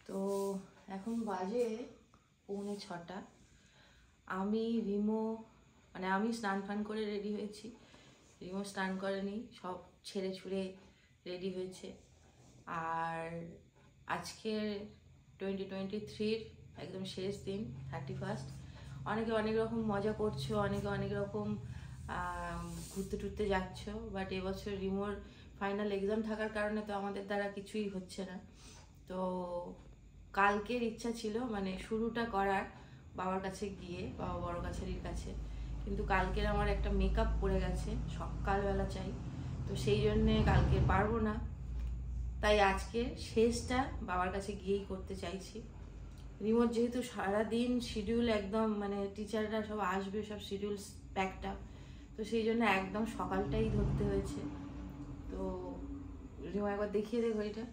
তো এখন বাজে 6:45। আমি রিমো মানে আমি স্নান ফান করে রেডি হয়েছি, রিমো স্নান করেনি, সব ছেড়ে ছুড়ে রেডি হয়েছে। আর আজকের 2023 একদম শেষ দিন, 31। অনেকে অনেক রকম মজা করছো, অনেকে অনেক রকম ঘুরতে টুরতে যাচ্ছ, বাট এবছর রিমোর ফাইনাল এক্সাম থাকার কারণে তো আমাদের দ্বারা কিছুই হচ্ছে না। তো কালকের ইচ্ছা ছিল মানে শুরুটা করার বাবার কাছে গিয়ে, বাবা বড় কাছারির কাছে, কিন্তু কালকের আমার একটা মেকআপ পড়ে গেছে, সকালবেলা চাই, তো সেই জন্যে কালকে পারবো না। তাই আজকে শেষটা বাবার কাছে গিয়েই করতে চাইছি। রিমোট যেহেতু সারাদিন শিডিউল একদম মানে টিচাররা সব আসবে, সব শিডিউল প্যাকটা, তো সেই জন্য একদম সকালটাই ধরতে হয়েছে। তো রিমো একবার দেখিয়ে দে ঘড়িটা,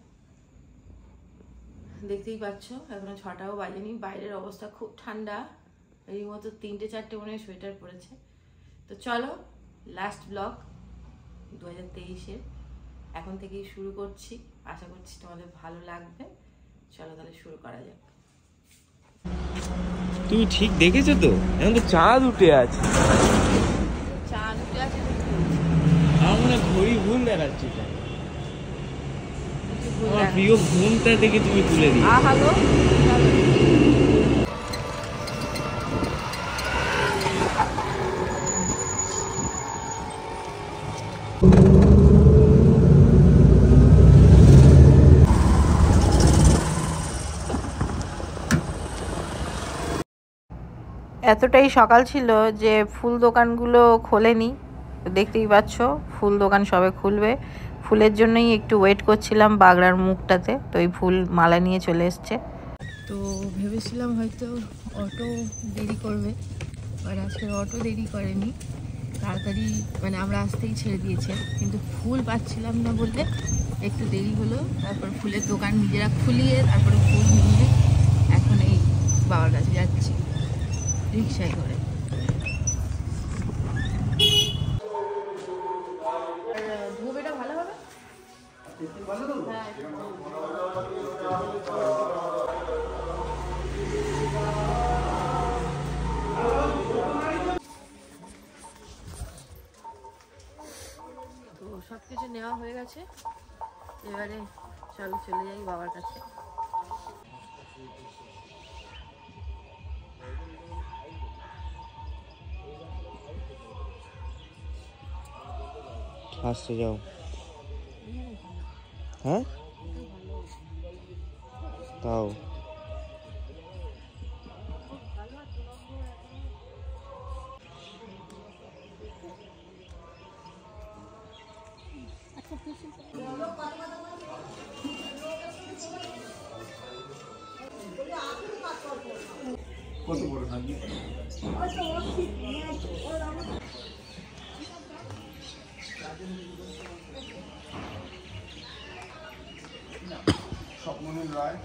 দেখতেই পাচ্ছ এখনো 6টাও বাজেনি, বাইরের অবস্থা খুব ঠান্ডা। রিমো তো 3-4টে মনে হয় সোয়েটার পরেছে। তো চলো লাস্ট ব্লগ 2023-এর এখন থেকেই শুরু করছি, আশা করছি তোমাদের ভালো লাগবে। চলো তাহলে শুরু করা যাক। তুমি ঠিক দেখেছো তো? এখন তো চাঁদ উঠে আছে। চাঁদ উঠে আছে? আমার মনে ঘড়ি ভুল দেখাচ্ছে। আমার প্রিয় ঘুমটা দেখে তুমি তুলে দিই। হ্যালো, এতটাই সকাল ছিল যে ফুল দোকানগুলো খোলেনি, দেখতেই পাচ্ছ ফুল দোকান সবে খুলবে। ফুলের জন্যই একটু ওয়েট করছিলাম বাগড়ার মুখটাতে, তো এই ফুল মালা নিয়ে চলে এসছে। তো ভেবেছিলাম হয়তো অটো দেরি করবে, আর আজকের অটো দেরি করেনি, তাড়াতাড়ি মানে আমরা আসতেই ছেড়ে দিয়েছে, কিন্তু ফুল পাচ্ছিলাম না বলতে একটু দেরি হলো। তারপর ফুলের দোকান নিজেরা খুলিয়ে তারপরে ফুল নিয়ে এখন এই বাবার কাছে যাচ্ছি রিক্সায় করে। ধূপ এটা ভালো হবে? হ্যাঁ। তো সব কিছু নেওয়া হয়ে গেছে, এবারে চলো চলে যাই বাবার কাছে। আসতে যাও। হ্যাঁ তাও কত বড় থাকবে? স্বপ্ননীল রায়।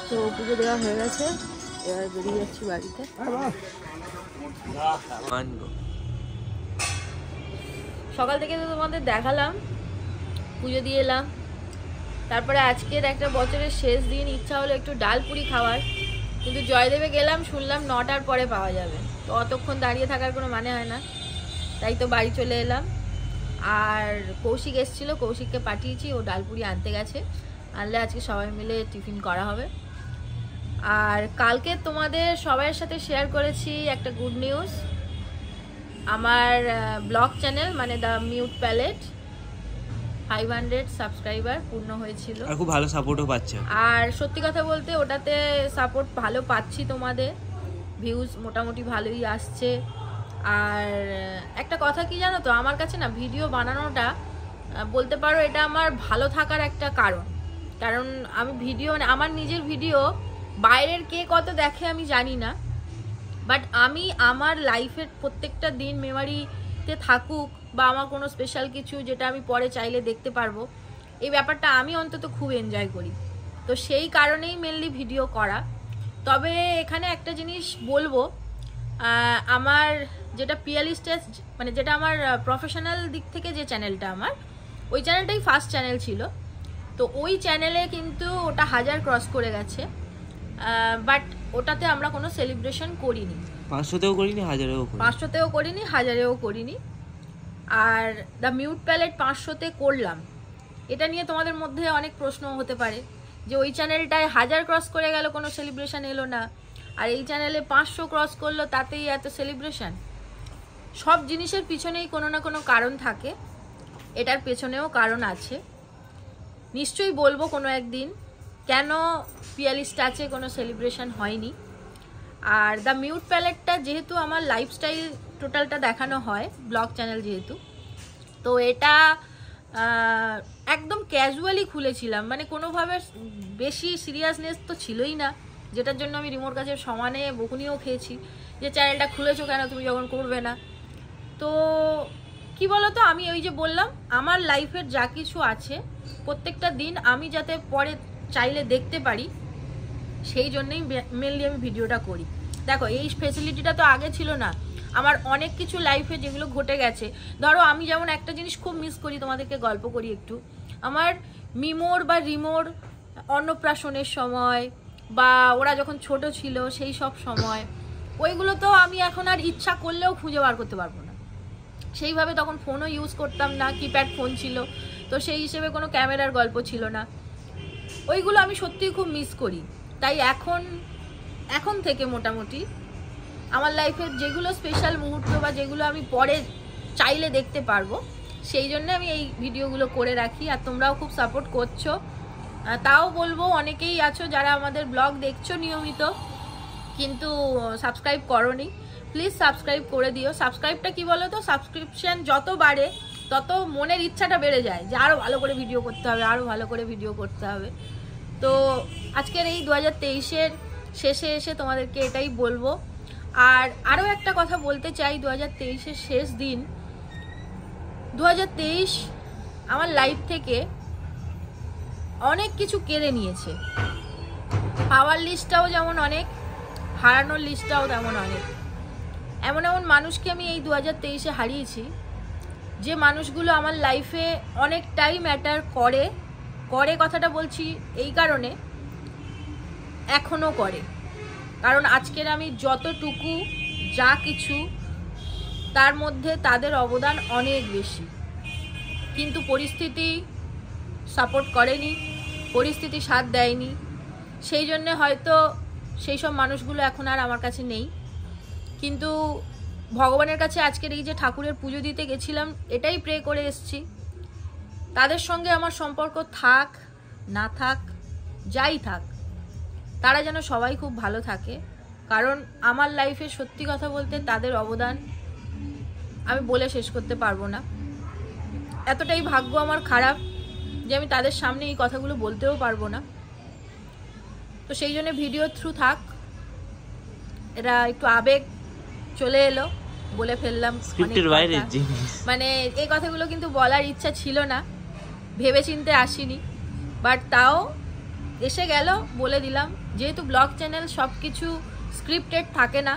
তো পুজো দেওয়া হয়ে গেছে, এবার বেরিয়ে যাচ্ছি বাড়িতে। সকাল থেকে তো তোমাদের দেখালাম, পুজো দিয়ে এলাম, তারপরে আজকের একটা বছরের শেষ দিন, ইচ্ছা হলো একটু ডাল পুরি খাওয়ার, কিন্তু জয়দেবে গেলাম, শুনলাম 9টার পরে পাওয়া যাবে, তো অতক্ষণ দাঁড়িয়ে থাকার কোনো মানে হয় না, তাই তো বাড়ি চলে এলাম। আর কৌশিক এসেছিল, কৌশিককে পাঠিয়েছি, ও ডালপুরি আনতে গেছে, আনলে আজকে সবাই মিলে টিফিন করা হবে। আর কালকে তোমাদের সবার সাথে শেয়ার করেছি একটা গুড নিউজ, আমার ব্লগ চ্যানেল মানে দ্য মিউট প্যালেট 500 সাবস্ক্রাইবার পূর্ণ হয়েছিল, আর খুব ভালো সাপোর্টও পাচ্ছে। আর সত্যি কথা বলতে ওটাতে সাপোর্ট ভালো পাচ্ছি, তোমাদের ভিউজ মোটামুটি ভালোই আসছে। আর একটা কথা কি জানো তো, আমার কাছে না ভিডিও বানানোটা বলতে পারো এটা আমার ভালো থাকার একটা কারণ, কারণ আমি ভিডিও মানে আমার নিজের ভিডিও বাইরের কে কত দেখে আমি জানি না, বাট আমি আমার লাইফের প্রত্যেকটা দিন মেমোরিতে থাকুক বা আমার কোনো স্পেশাল কিছু যেটা আমি পরে চাইলে দেখতে পারবো, এই ব্যাপারটা আমি অন্তত খুব এনজয় করি। তো সেই কারণেই মেনলি ভিডিও করা। তবে এখানে একটা জিনিস বলবো, আমার যেটা পিয়ালি স্টেজ মানে যেটা আমার প্রফেশনাল দিক থেকে যে চ্যানেলটা আমার, ওই চ্যানেলটাই ফার্স্ট চ্যানেল ছিল। তো ওই চ্যানেলে কিন্তু ওটা 1000 ক্রস করে গেছে, বাট ওটাতে আমরা কোনো সেলিব্রেশন করিনি। 500তেও করিনি, 1000এও করিনি। 500তেও করিনি, 1000এও করিনি। আর দ্য মিউট প্যালেট 500তে করলাম। এটা নিয়ে তোমাদের মধ্যে অনেক প্রশ্ন হতে পারে যে ওই চ্যানেলটায় 1000 ক্রস করে গেল, কোনো সেলিব্রেশন এলো না, আর এই চ্যানেলে 500 ক্রস করলো, তাতেই এত সেলিব্রেশন। সব জিনিসের পিছনেই কোনো না কোনো কারণ থাকে, এটার পেছনেও কারণ আছে। নিশ্চয়ই বলবো কোনো একদিন কেন পিয়ালি স্টাচে কোনো সেলিব্রেশন হয়নি। আর দ্য মিউট প্যালেটটা যেহেতু আমার লাইফস্টাইল টোটালটা দেখানো হয়, ব্লগ চ্যানেল যেহেতু, তো এটা একদম ক্যাজুয়ালি খুলেছিলাম, মানে কোনোভাবে বেশি সিরিয়াসনেস তো ছিলই না, যেটার জন্য আমি রিমোর কাছে সমানে বকুনিও খেয়েছি যে চ্যানেলটা খুলেছো কেন তুমি যখন করবে না। তো কি বলতো, আমি ওই যে বললাম আমার লাইফের যা কিছু আছে প্রত্যেকটা দিন আমি যাতে পরে চাইলে দেখতে পারি, সেই জন্যই মেনলি আমি ভিডিওটা করি। দেখো এই ফেসিলিটিটা তো আগে ছিল না। আমার অনেক কিছু লাইফে যেগুলো ঘটে গেছে, ধরো আমি যেমন একটা জিনিস খুব মিস করি, তোমাদেরকে গল্প করি একটু। আমার মিমোর বা রিমোর অন্নপ্রাশনের সময় বা ওরা যখন ছোট ছিল সেই সব সময়, ওইগুলো তো আমি এখন আর ইচ্ছা করলেও খুঁজে বার করতে পারবো না। সেইভাবে তখন ফোনও ইউজ করতাম না, কিপ্যাড ফোন ছিল, তো সেই হিসেবে কোনো ক্যামেরার গল্প ছিল না। ওইগুলো আমি সত্যিই খুব মিস করি। তাই এখন থেকে মোটামুটি আমার লাইফের যেগুলো স্পেশাল মুহূর্ত বা যেগুলো আমি পরে চাইলে দেখতে পারবো, সেই জন্য আমি এই ভিডিওগুলো করে রাখি। আর তোমরাও খুব সাপোর্ট করছো। তাও বলবো, অনেকেই আছো যারা আমাদের ব্লগ দেখছো নিয়মিত কিন্তু সাবস্ক্রাইব করোনি, প্লিজ সাবস্ক্রাইব করে দিও। সাবস্ক্রাইবটা কি বলো তো, সাবস্ক্রিপশন যত বাড়ে তত মনের ইচ্ছাটা বেড়ে যায় যে আরও ভালো করে ভিডিও করতে হবে, আরও ভালো করে ভিডিও করতে হবে। তো আজকের এই 2023-এর শেষে এসে তোমাদেরকে এটাই বলবো। আর আরও একটা কথা বলতে চাই, 2023-এর শেষ দিন, 2023 আমার লাইফ থেকে অনেক কিছু কেড়ে নিয়েছে। পাওয়ার লিস্টটাও যেমন অনেক, হারানোর লিস্টটাও তেমন অনেক। এমন এমন মানুষকে আমি এই 2023-এ হারিয়েছি, যে মানুষগুলো আমার লাইফে অনেকটাই ম্যাটার করে। কথাটা বলছি এই কারণে, এখনও করে। কারণ আজকের আমি যতটুকু যা কিছু, তার মধ্যে তাদের অবদান অনেক বেশি, কিন্তু পরিস্থিতি সাপোর্ট করেনি, পরিস্থিতি সাথ দেয়নি। সেই জন্য হয়তো সেই সব মানুষগুলো এখন আর আমার কাছে নেই। কিন্তু ভগবানের কাছে আজকের এই যে ঠাকুরের পুজো দিতে গেছিলাম, এটাই প্রে করে এসেছি, তাদের সঙ্গে আমার সম্পর্ক থাক না থাক, যাই থাক, তারা যেন সবাই খুব ভালো থাকে। কারণ আমার লাইফে সত্যি কথা বলতে তাদের অবদান আমি বলে শেষ করতে পারবো না। এতটাই ভাগ্য আমার খারাপ যে আমি তাদের সামনে এই কথাগুলো বলতেও পারবো না। তো সেই জন্য ভিডিও থ্রু থাক, এরা একটু আবেগ চলে এলো, বলে ফেললাম। মানে এই কথাগুলো কিন্তু বলার ইচ্ছা ছিল না, ভেবে চিনতে আসিনি, বাট তাও এসে গেল, বলে দিলাম। যেহেতু ব্লগ চ্যানেল সব কিছু স্ক্রিপ্টেড থাকে না,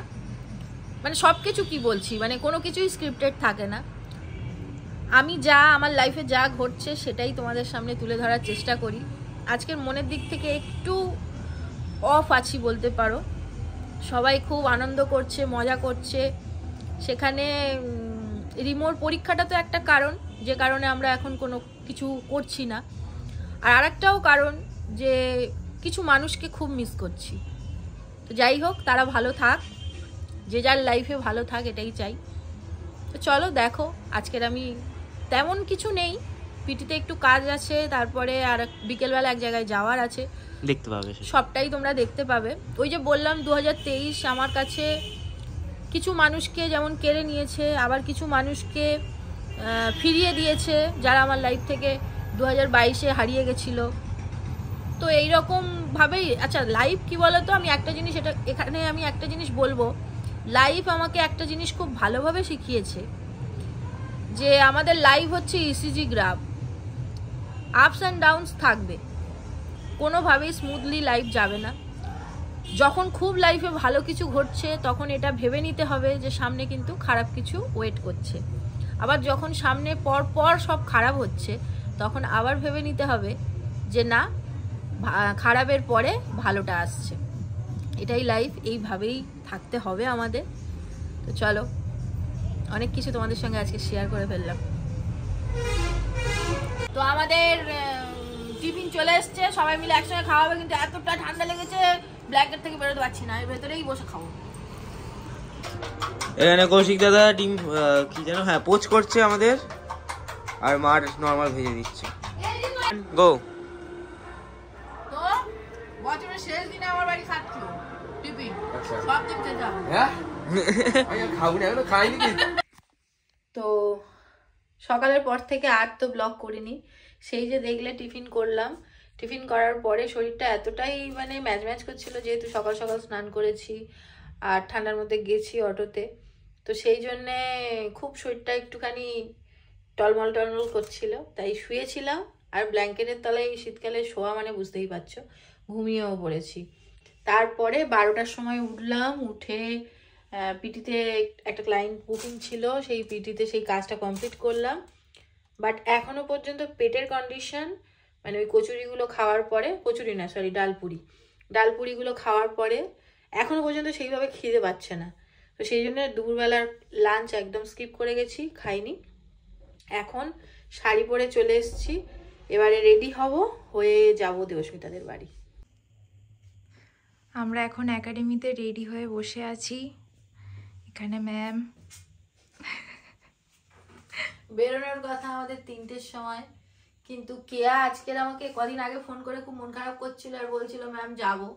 মানে সব কিছু কি বলছি, মানে কোনো কিছুই স্ক্রিপ্টেড থাকে না। আমি যা আমার লাইফে যা ঘটছে সেটাই তোমাদের সামনে তুলে ধরার চেষ্টা করি। আজকের মনের দিক থেকে একটু অফ আছি বলতে পারো। সবাই খুব আনন্দ করছে, মজা করছে। সেখানে রিমোর পরীক্ষাটা তো একটা কারণ, যে কারণে আমরা এখন কোনো কিছু করছি না। আর আরেকটাও কারণ যে কিছু মানুষকে খুব মিস করছি। তো যাই হোক, তারা ভালো থাক, যে যার লাইফে ভালো থাক, এটাই চাই। তো চলো দেখো, আজকের আমি তেমন কিছু নেই, পিটিতে একটু কাজ আছে, তারপরে আর বিকেলবেলা এক জায়গায় যাওয়ার আছে, দেখতে পাবে, সবটাই তোমরা দেখতে পাবে। ওই যে বললাম 2023 আমার কাছে কিছু মানুষকে যেমন কেড়ে নিয়েছে, আবার কিছু মানুষকে ফিরিয়ে দিয়েছে যারা আমার লাইফ থেকে 2022-এ হারিয়ে গেছিলো। তো এইরকমভাবেই আচ্ছা লাইফ কি বলতো, আমি একটা জিনিস এখানে আমি একটা জিনিস বলবো, লাইফ আমাকে একটা জিনিস খুব ভালোভাবে শিখিয়েছে যে আমাদের লাইফ হচ্ছে ECG graph, ups and downs থাকবে, কোনোভাবেই স্মুথলি লাইফ যাবে না। যখন খুব লাইফে ভালো কিছু ঘটছে তখন এটা ভেবে নিতে হবে যে সামনে কিন্তু খারাপ কিছু ওয়েট করছে, আবার যখন সামনে পর পর সব খারাপ হচ্ছে তখন আবার ভেবে নিতে হবে যে না, খারাপের পরে ভালোটা আসছে। এটাই লাইফ, এইভাবেই থাকতে হবে আমাদের। তো চলো, অনেক কিছু তোমাদের সঙ্গে আজকে শেয়ার করে ফেললাম। তো আমাদের টিফিন চলে এসছে, সবাই মিলে একসঙ্গে খাওয়া হবে, কিন্তু এতটা ঠান্ডা লেগেছে ব্ল্যাঙ্কেট থেকে বেরোতে পারছি না, এর ভেতরেই বসে খাবো। এখানে কৌশিক দাদা ডিম কি যেন, হ্যাঁ পোচ করছে আমাদের, আর মার নর্মাল ভেজে দিচ্ছে। গো। তো বছরের শেষ দিনে আমার বাড়ি খাচ্ছ টিফিন, সব দিন খেতে হবে। হ্যাঁ খাবো না, এখনো খাইনি। তো সকালের পর থেকে আর তো ব্লগ করিনি, সেই যে দেখলে টিফিন করলাম, টিফিন করার পরে শরীরটা এতটাই মানে ম্যাচ ম্যাচ করছিল, যেহেতু সকাল সকাল স্নান করেছি আর ঠান্ডার মধ্যে গেছি অটোতে, তো সেই জন্যে খুব শরীরটা একটুখানি টলমল টলমল করছিল, তাই শুয়েছিলাম। আর ব্ল্যাঙ্কেটের তলায় শীতকালে শোয়া মানে বুঝতেই পারছো, ঘুমিয়েও পড়েছি। তারপরে 12টার সময় উঠলাম, উঠে পিটিতে একটা ক্লায়েন্ট বুকিং ছিল, সেই পিটিতে সেই কাজটা কমপ্লিট করলাম। বাট এখনো পর্যন্ত পেটের কন্ডিশন, মানে ওই কচুরিগুলো খাওয়ার পরে, কচুরি না সরি ডালপুরিগুলো খাওয়ার পরে এখনো পর্যন্ত সেইভাবে খিদে পাচ্ছে না। তো সেই জন্য দুপুরবেলার লাঞ্চ একদম স্কিপ করে গেছি, খাইনি। এখন শাড়ি পরে চলে এসেছি, এবারে রেডি হব, হয়ে যাব দেবস্মিতাদের বাড়ি। আমরা এখন একাডেমিতে রেডি হয়ে বসে আছি, এখানে ম্যাম। বেরোনোর কথা আমাদের 3টের সময়, কিন্তু কেয়া আজকের আমাকে কদিন আগে ফোন করে খুব মন খারাপ করছিল আর বলছিল ম্যাম যাবো।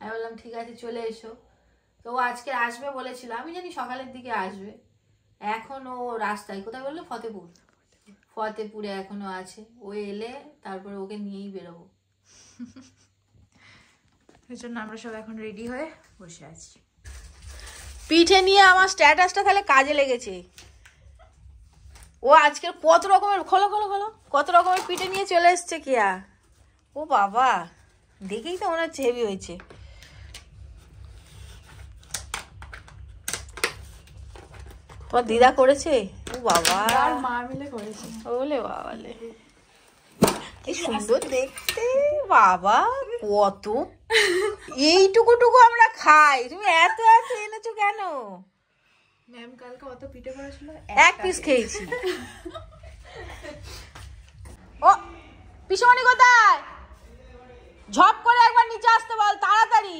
আমি বললাম ঠিক আছে চলে এসো। তো ও আজকে আসবে বলেছিল, আমি জানি সকালের দিকে আসবে। এখন ও রাস্তায়, কোথায় বললো, ফতেপুরে এখনো আছে। ও এলে তারপরে ওকে নিয়েই বেরোবো। এই জন্য আমরা সব এখন রেডি হয়ে বসে আছি। পিঠে নিয়ে আমার স্ট্যাটাসটা তাহলে কাজে লেগেছে। ও আজকের কত রকমের খোলো কত রকমের পিঠে নিয়ে চলে এসছে কেয়া। ও বাবা, দেখেই তো মনে হচ্ছে হেভি হয়েছে। তোমার দিদা করেছে? ও বাবা, মা মিলে করেছে। ওলে বাবালে, কি সুন্দর দেখতে। বাবা কত, এইটুকু আমরা খাই, তুমি এত এত এনেছো কেন? ম্যাম কালকে অত পিঠে করেছিল, এক পিস খেয়েছি। ও পিসমণি কোথায়? ঝপ করে একবার নিচে আসতে বল তাড়াতাড়ি।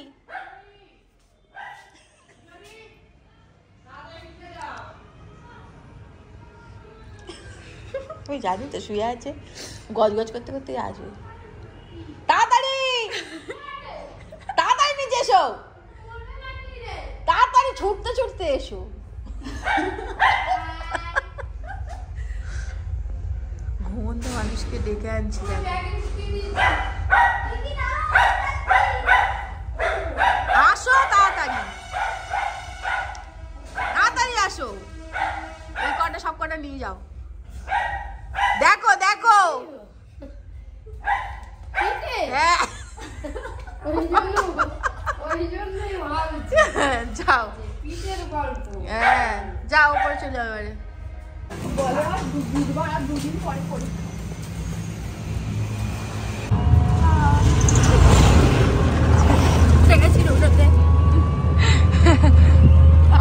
ওই জানি তো শুয়ে আছে, গজগজ করতে করতে আসবে। তাড়াতাড়ি তাড়াতাড়ি নিচে এসো, তাড়াতাড়ি ছুটতে ছুটতে এসো। ঘুমন্ত মানুষকে ডেকে আনছি। আসো তাড়াতাড়ি, তাড়াতাড়ি আসো, এই কটা সব কটা নিয়ে যাও। দেখো দেখো, হ্যাঁ যাও, হ্যাঁ যাও উপরে চলে যাও এবারে।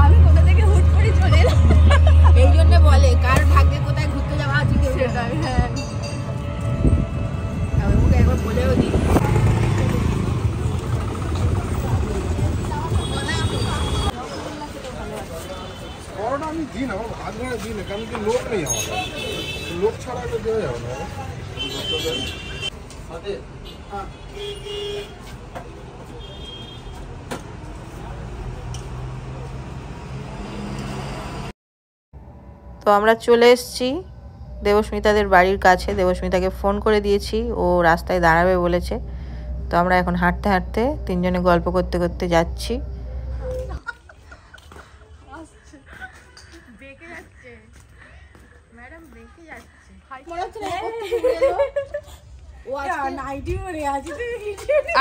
আমি কোথা থেকে হুট করে চলে এলাম, এই জন্য বলে কার ভাগ্যে কোথায় ঘুরতে যাওয়া আছে কেউ সেটাই। হ্যাঁ মুখে একবার বলেও দিই। আমি দিই না, ভাত ভাড়া দিই না, কারণ কি লোক নেই আমাদের, লোক ছাড়া তো দেওয়া যাবে না। তো আমরা চলে এসেছি দেবস্মিতাদের বাড়ির কাছে। দেবস্মিতাকে ফোন করে দিয়েছি, ও রাস্তায় দাঁড়াবে বলেছে, তো আমরা এখন হাঁটতে হাঁটতে তিনজনে গল্প করতে করতে যাচ্ছি।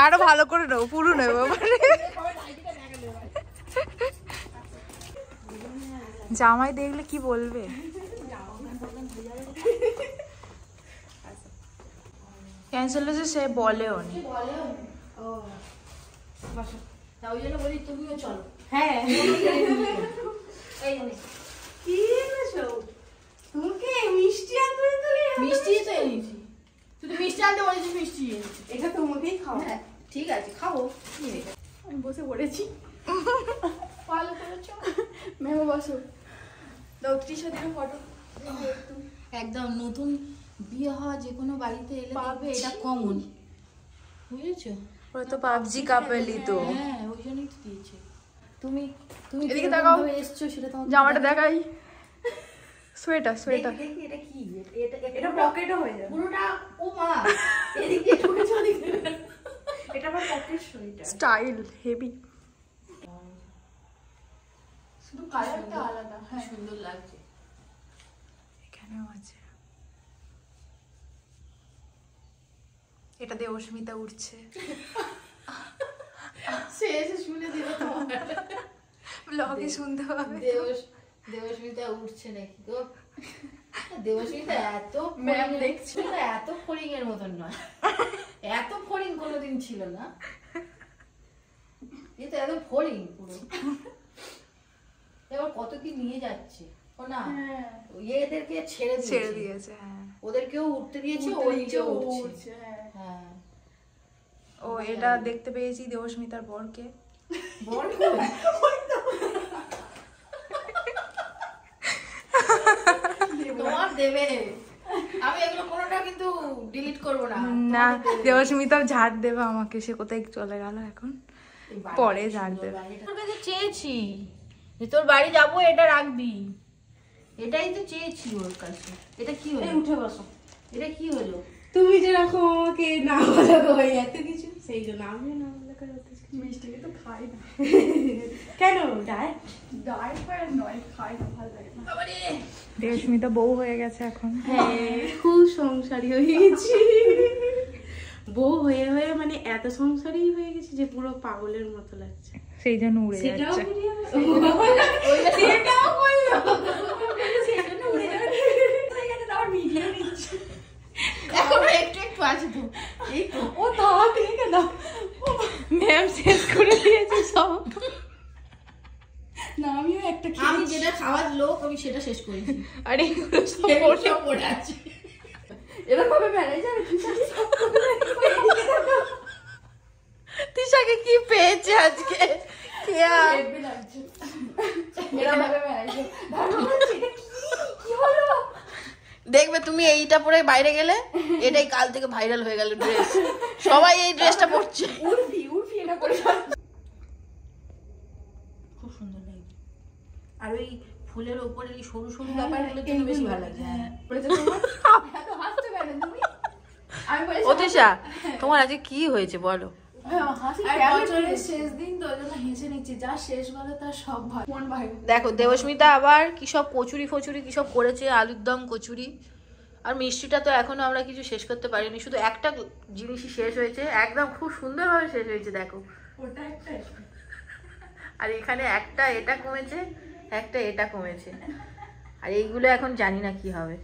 আরো ভালো করে নেবো, পুরো নেবো। জামাই দেখলে কি বলবে? ক্যান্সেল হয়েছে সে বলেও নি। ওই জন্য বলি তুমিও চলো। হ্যাঁ মিষ্টি তো এনেছি, শুধু মিষ্টি আনতে বলেছি, মিষ্টি এনেছি। এটা তোমাকেই খাও। হ্যাঁ ঠিক আছে খাবো, আমি বসে পড়েছি। ভালো করেছো ম্যামও বসো। দৌত্রিশা দিকে ফটো একদম নতুন বিয়ে হওয়া যে কোনো বাড়িতে এলে পাবে, এটা কমন, বুঝেছো? ওরা তো পাবজি কাপেলি তো। হ্যাঁ ওই জন্যই তো দিয়েছে। তুমি তুমি এদিকে তাকাও, এসছো সেটা তোমার জামাটা দেখাই। সোয়েটার সোয়েটার দেখি এটা কি? এটা পকেটও হয়ে যাবে পুরোটা। ও মা এদিকে ঢুকে চলে গেল। এটা আমার পকেট সোয়েটার, স্টাইল হেভি। শুধু কালারটা আলাদা। হ্যাঁ সুন্দর লাগছে। এখানেও আছে। এটা দিয়ে অস্মিতা উঠছে। সে এসে শুনে দিল তোমার। ব্লগে শুনতে পাবে। দেবস্মিতা উঠছে নাকি গো? দেবস্মিতা এত ম্যাম দেখছি এত ফড়িং এর মতন নয়, এত ফড়িং কোনোদিন ছিল না। এ তো এত ফড়িং পুরো। এবার কত কি নিয়ে যাচ্ছে ও না, এদেরকে ছেড়ে দিয়েছে। হ্যাঁ ওদেরকেও উঠতে দিয়েছে, ও নিজেও উঠছে। হ্যাঁ ও এটা দেখতে পেয়েছি দেবস্মিতার বরকে। বল তোমার দেবে, আমি এগুলো কোনোটা কিন্তু ডিলিট করব না। না দেবস্মিতাও ঝাড় দেবে আমাকে, সে কোথায় চলে গেল এখন, পরে ঝাড় দেবে। তোর কাছে চেয়েছি যে তোর বাড়ি যাবো, এটা রাখবি, এটাই তো চেয়েছি ওর কাছে। এটা কি হলো? উঠে বসো। এটা কি হলো? তুমি যেরকম আমাকে না বলা করে এত কিছু, সেই জন্য আমিও না বলা করে মিষ্টিকে তো খাই না। কেন ডায়েট? ডায়েট নয়, খাই না, ভালো লাগে না। দেবস্মিতা বউ হয়ে গেছে এখন। হ্যাঁ খুব সংসারী হয়ে গেছি, বউ হয়ে হয়ে মানে এত সংসারী হয়ে গেছি যে পুরো পাগলের মতো লাগছে। সেই জন্য উড়ে সেটাও যাচ্ছে। সেটাও বললো, সেই জন্য উড়ে যাচ্ছে। আমার ভিডিও নিচ্ছে এখন একটু একটু আছে তো, এই তো ও দাও ঠিক আছে, ম্যাম শেষ করে দিয়েছে সব। না আমিও একটা আমি যেটা খাওয়ার লোক আমি সেটা শেষ করেছি। আরে সব পড়ে আছে। এরকম ভাবে বেড়াই যাবে। তিশাকে কি পেয়েছে আজকে? দেখবে তুমি এইটা পরে বাইরে গেলে, এটাই কাল থেকে ভাইরাল হয়ে গেল ড্রেস, সবাই এই ড্রেসটা পরছে। খুব সুন্দর লাগছে। আর ওই ফুলের উপরে এই সরু সরু ব্যাপারগুলো জন্য বেশি ভালো লাগে। ও তিশা, তোমার আজকে কি হয়েছে বলো? শেষ দিন তো ওই জন্য হেসে নিচ্ছি, যা শেষ বলে তার সব মন ভাই। দেখো দেবস্মিতা আবার কি সব কচুরি ফচুরি কি সব করেছে, আলুর দম কচুরি। আর মিষ্টিটা তো এখনো আমরা কিছু শেষ করতে পারিনি, শুধু একটা জিনিসই শেষ হয়েছে, একদম খুব সুন্দরভাবে শেষ হয়েছে। দেখো ওটা একটা, আর এখানে একটা এটা কমেছে, একটা এটা কমেছে, আর এইগুলো এখন জানি না কি হবে,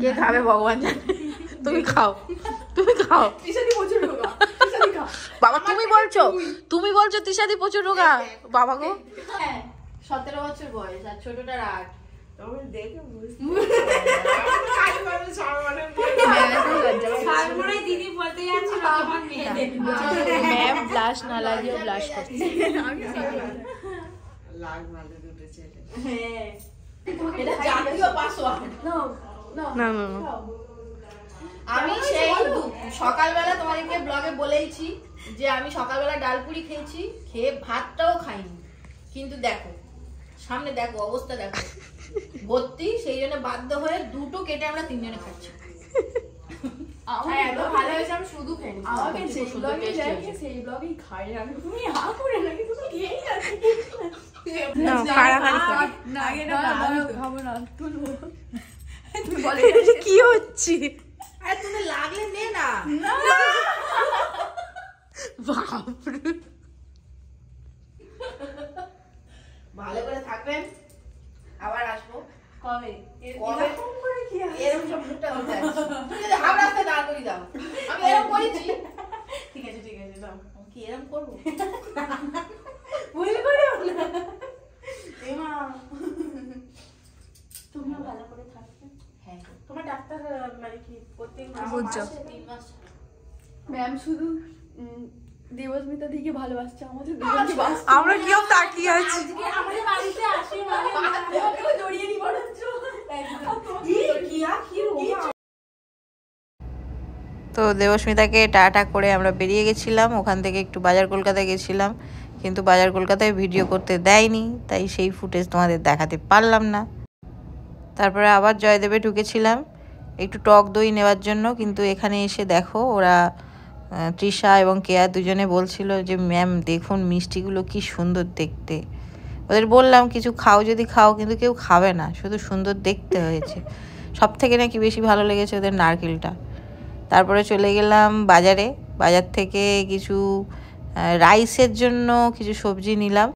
কে খাবে ভগবান জানে। তুমি খাও, তুমি খাও বাবা। তুমি বলছো তিশাদি প্রচুর রোগা বাবা গো। 17 বছর বয়স আর ছোটটার 8। দিদি বলতে যাচ্ছিল আমার মেয়ে ম্যাম ব্লাশ না লাগিয়ে ব্লাশ করছে। এটা জাতীয় পাসওয়ার্ড। না আমি সেই সকালবেলা তোমাদেরকে ব্লগে বলেইছি যে আমি সকালবেলা ডালপুরি খেয়েছি, খেয়ে ভাতটাও খাইনি, কিন্তু দেখো সামনে দেখো অবস্থা দেখো ভর্তি, সেই জন্য বাধ্য হয়ে দুটো কেটে আমরা তিনজনে খাচ্ছি। এত ভালো হয়েছে আমি শুধু খেয়ে আমাকে সেই ব্লগে দেখে সেই ব্লগেই খাই আমি তুমি হা করে নাকি তুমি খেয়েই যাচ্ছি কি হচ্ছে? আরে তুমি লাগলে নে না। বাপরে, ভালো করে থাকবেন, আবার আসবো। কবে এরকম সব মুখটা ধরতে আসছি। তুমি যদি হাফ রাস্তায় দাঁড় করিয়ে দাও, আমি এরকম করেছি। ঠিক আছে দাও আমি কি এরকম করবো? ভুল করেও না এমা তুমিও ভালো করে থাকবে। হ্যাঁ, তোমার ডাক্তার মানে কি প্রত্যেক বুঝছো? 3 মাস। ম্যাম শুধু দেবস্মিতা দিকে ভালোবাসছে, আমাদের দুজনকে বাসছে। আমরা কেউ তাকিয়ে আছি। আজকে আমাদের বাড়িতে আসে মানে আমাকেও জড়িয়ে নি বরঞ্চ তো দেবস্মিতাকে টাটা করে আমরা বেরিয়ে গেছিলাম। ওখান থেকে একটু বাজার কলকাতায় গেছিলাম, কিন্তু বাজার কলকাতায় ভিডিও করতে দেয়নি, তাই সেই ফুটেজ তোমাদের দেখাতে পারলাম না। তারপরে আবার জয়দেবে ঢুকেছিলাম একটু টক দই নেওয়ার জন্য, কিন্তু এখানে এসে দেখো ওরা তৃষা এবং কেয়া দুজনে বলছিল যে ম্যাম দেখুন মিষ্টিগুলো কি সুন্দর দেখতে। ওদের বললাম কিছু খাও যদি খাও, কিন্তু কেউ খাবে না, শুধু সুন্দর দেখতে হয়েছে। সব থেকে নাকি বেশি ভালো লেগেছে ওদের নারকেলটা। তারপরে চলে গেলাম বাজারে, বাজার থেকে কিছু রাইসের জন্য কিছু সবজি নিলাম।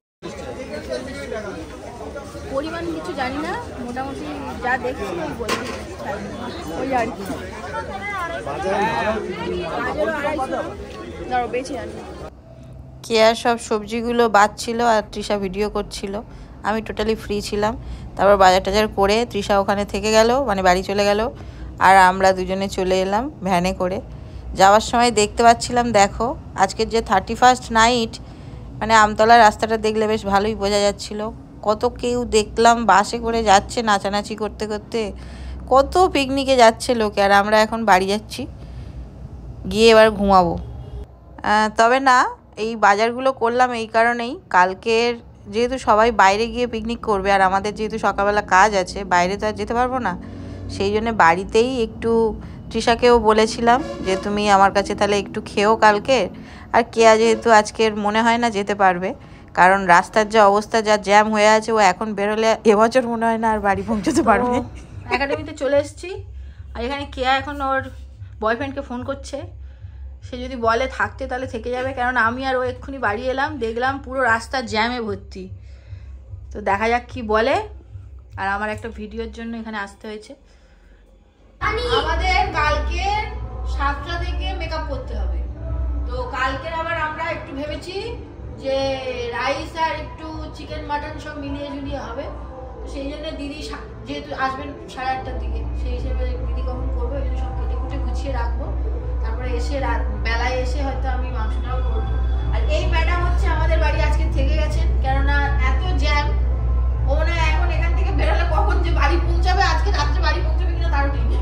পরিমাণ কিছু জানি না, মোটামুটি যা দেখছি ওই বলছি ওই আর কি। বেছে আনি কেয়া সব সবজিগুলো বাছছিল আর তৃষা ভিডিও করছিল, আমি টোটালি ফ্রি ছিলাম। তারপর বাজার টাজার করে তৃষা ওখানে থেকে গেল, মানে বাড়ি চলে গেল, আর আমরা দুজনে চলে এলাম ভ্যানে করে। যাওয়ার সময় দেখতে পাচ্ছিলাম, দেখো আজকের যে 31st নাইট, মানে আমতলার রাস্তাটা দেখলে বেশ ভালোই বোঝা যাচ্ছিল। কত কেউ দেখলাম বাসে করে যাচ্ছে নাচানাচি করতে করতে, কত পিকনিকে যাচ্ছে লোকে। আর আমরা এখন বাড়ি যাচ্ছি, গিয়ে এবার ঘুমাবো। তবে না, এই বাজারগুলো করলাম এই কারণেই, কালকের যেহেতু সবাই বাইরে গিয়ে পিকনিক করবে আর আমাদের যেহেতু সকালবেলা কাজ আছে, বাইরে তো আর যেতে পারবো না, সেই জন্য বাড়িতেই একটু তৃষাকেও বলেছিলাম যে তুমি আমার কাছে তাহলে একটু খেও কালকে। আর কেয়া যেহেতু আজকের মনে হয় না যেতে পারবে, কারণ রাস্তার যা অবস্থা, যা জ্যাম হয়ে আছে, ও এখন বেরোলে এবছর মনে হয় না আর বাড়ি পৌঁছতে পারবে। একাডেমিতে চলে এসেছি, আর এখানে কেয়া এখন ওর বয়ফ্রেন্ডকে ফোন করছে। সে যদি বলে থাকতে তাহলে থেকে যাবে, কারণ আমি আর ও এক্ষুনি বাড়ি এলাম, দেখলাম পুরো রাস্তা জ্যামে ভর্তি। তো দেখা যাক কি বলে। আর আমার একটা ভিডিওর জন্য এখানে আসতে হয়েছে। আমাদের কালকে 7টা থেকে মেকআপ করতে হবে, তো কালকের আবার আমরা একটু ভেবেছি যে রাইস আর একটু চিকেন মাটন সব মিলিয়ে ঝুলিয়ে হবে। তো সেই জন্য দিদি যেহেতু আসবেন 8:30টার দিকে, সেই হিসেবে দিদি কখন করবো এই জন্য সব কেটে কুটে গুছিয়ে রাখবো। তারপরে এসে বেলায় এসে হয়তো আমি মাংসটাও করবো। আর এই ম্যাডাম হচ্ছে আমাদের বাড়ি আজকে থেকে গেছেন, কেননা এত জ্যাম, ও না এখন এখান থেকে বেরোলে কখন যে বাড়ি পৌঁছাবে, আজকে রাত্রে বাড়ি পৌঁছাবে কিনা তারও ঠিক নেই।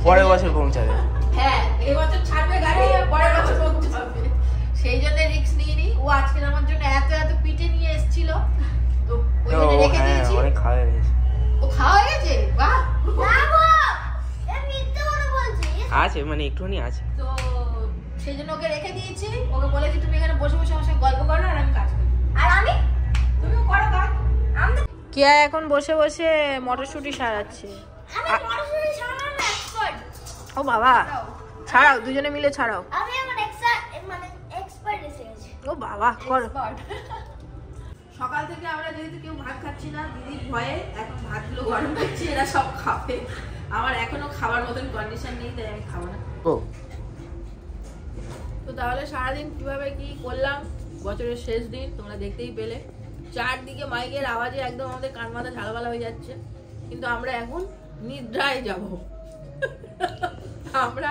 পরের বছর পৌঁছাবে। হ্যাঁ, এই বছর ছাড়বে গাড়ি, পরের বছর পৌঁছাবে, সেই জন্য রিস্ক নিয়ে নি। ও আজকে আমার জন্য এত এত পিঠে নিয়ে এসেছিল, তো ওই জন্য রেখে দিয়েছি। অনেক খাওয়া হয়ে গেছে। ও খাওয়া হয়ে গেছে? বাহ, আছে মানে একটুখানি আছে, তো সেই জন্য ওকে রেখে দিয়েছি। ওকে বলেছি তুমি এখানে বসে বসে আমার সঙ্গে গল্প করো আর আমি কাজ করি। আর আমি তুমিও করো কাজ। কেয়া এখন বসে বসে মটরশুঁটি সারাচ্ছে। ও বাবা, ছাড়াও, দুজনে মিলে ছাড়াও। আমি আমার এক্সপার্ট এসে গেছি। ও বাবা, করো। সকাল থেকে আমরা যেহেতু কেউ ভাত খাচ্ছি না, দিদির ভয়ে এখন ভাতগুলো গরম করছি, এরা সব খাবে। আমার এখনো খাবার মতন কন্ডিশন নেই, তাই আমি খাবো না। তো তাহলে সারাদিন কিভাবে কি করলাম, বছরের শেষ দিন তোমরা দেখতেই পেলে। চারদিকে মাইকের আওয়াজে একদম আমাদের কান মাথা ঝালাপালা হয়ে যাচ্ছে, কিন্তু আমরা এখন নিদ্রায় যাব। আমরা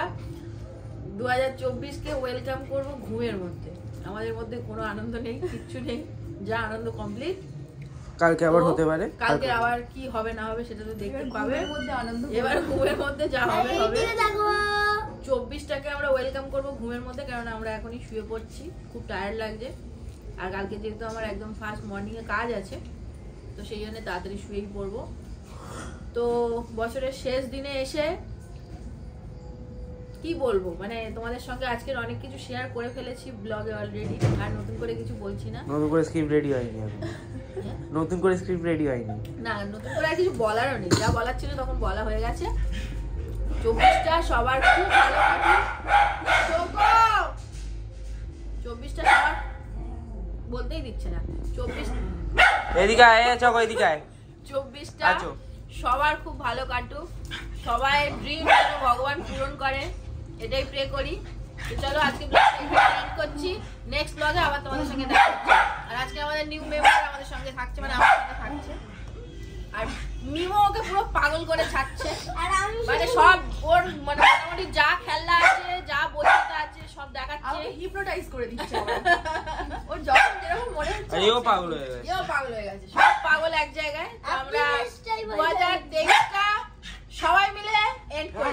2024-কে ওয়েলকাম করব ঘুমের মধ্যে। আমাদের মধ্যে কোনো আনন্দ নেই, কিচ্ছু নেই, যা আনন্দ কমপ্লিট। কালকে আবার হতে পারে, কালকে আবার কি হবে না হবে সেটা তো দেখতে পাবে। এবার ঘুমের মধ্যে যা হবে হবে। 24টাকে আমরা ওয়েলকাম করব ঘুমের মধ্যে, কারণ আমরা এখনই শুয়ে পড়ছি, খুব টায়ার্ড লাগছে। আর কালকে যেহেতু আমার একদম ফার্স্ট মর্নিং এ কাজ আছে, তো সেই জন্য তাড়াতাড়ি শুয়েই পড়বো। তো বছরের শেষ দিনে এসে কি বলবো, মানে তোমাদের সঙ্গে আজকের অনেক কিছু শেয়ার করে ফেলেছি ব্লগে অলরেডি, আর নতুন করে কিছু বলছি না। নতুন করে স্ক্রিপ্ট রেডি হয়নি এখন। নতুন করে স্ক্রিপ্ট রেডি হয়নি না, নতুন করে আর কিছু বলারও নেই, যা বলার ছিল তখন বলা হয়ে গেছে। 24টা সবার খুব ভালো কাটুক। 24টা সবার বলতেই দিচ্ছে না। 24টা এদিকে আয়, চক এদিকে আয়। 24টা আছো। সবার খুব ভালো কাটুক, সবাই ড্রিম যেন ভগবান পূরণ করে, এটাই প্রে করি। তো চলো আজকে ব্লগটা এন্ড করছি, নেক্সট ব্লগে আবার তোমাদের সঙ্গে দেখা হচ্ছে। আর আজকে আমাদের নিউ মেম্বার আমাদের সঙ্গে থাকছে, মানে আমার সঙ্গে থাকছে, আর মিমো ওকে পুরো পাগল করে ছাড়ছে, মানে সব ওর মানে মোটামুটি যা খেলনা আছে, যা বইটা আছে সব দেখাচ্ছে, হিপনোটাইজ করে দিচ্ছে ওর যখন যেরকম মনে হচ্ছে। আর এও পাগল হয়ে গেছে। এও পাগল হয়ে গেছে, সব পাগল এক জায়গায়। তো আমরা 2023টা সবাই মিলে এন্ড করে